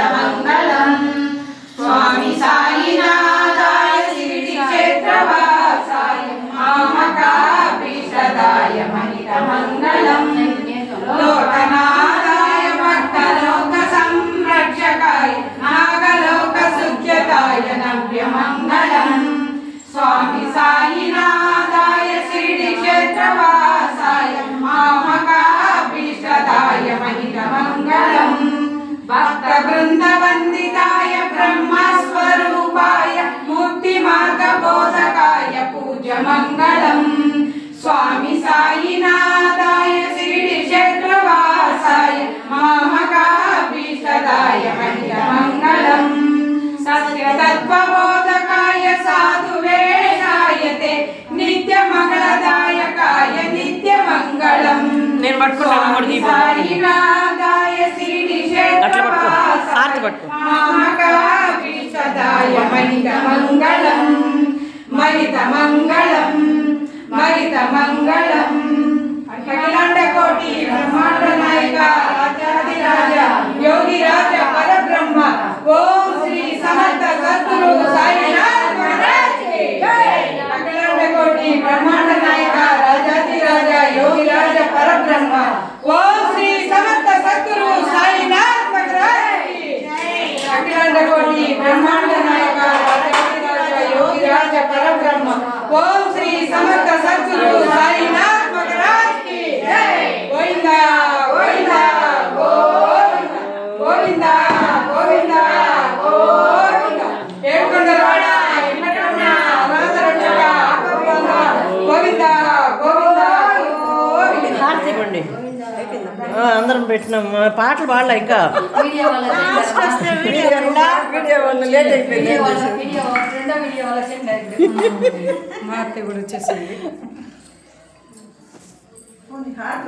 महितमङ्गलम् स्वामी साईनाथाय शिरडी क्षेत्रवासाय मामकाभीष्टदाय महितमङ्गलम् लोकनाथाय भक्तलोक संरक्षकाय नागलोकसुज्यताय नव्यमङ्गलम् स्वामी साईनाथाय शिरडी क्षेत्रवासाय मामकाभीष्टदाय महितमङ्गलम् भक्तवृन्दवन्दिताय ब्रह्मस्वरूपाय मुक्तिमार्गबोधकाय पूज्यमङ्गलम् स्वामी साईनाथाय शिरडी क्षेत्रवासाय मामकाभीष्टदाय महितमङ्गलम् सत्यतत्त्वबोधकाय साधुवेषाय ते नित्यमङ्गलदायकाय नित्यमङ्गलम् साईनाथाय शिरडी क्षेत्रवासाय मामकाभीष्टदाय महितमङ्गलम् महितमङ्गलम् महितमङ्गलम् अखिलाण्डकोटि ब्रह्माण्ड नायक राजाधिराज योगिराज परब्रह्म ओम श्री समर्थ सद्गुरु साईनाथ महाराज की जय। अखिलाण्डकोटि ब्रह्माण्ड नायक राजाधिराज योगिराज परब्रह्म ओम श्री समर्थ सद्गुरु साईनाथ महाराज की जय। अखिलाण्डकोटि ब्रह्माण्ड नायक राजाधिराज योगिराज परब्रह्म ओम श्री समर्थ सद्गुरु साईनाथ महाराज की जय। गोविंदा गोविंदा गोविंदा गोविंदा गोविंदा ఏడుకొండలవాడ వెంకటరమణ రాజరక్షక గోవిందా గోవిందా గోవిందా అందరం పెట్టినాం పాటలు పాడలే ఇంకా వీడియో లేట్ అయిపోయింది మా అత్త కూడా వచ్చేసింది హార్ట్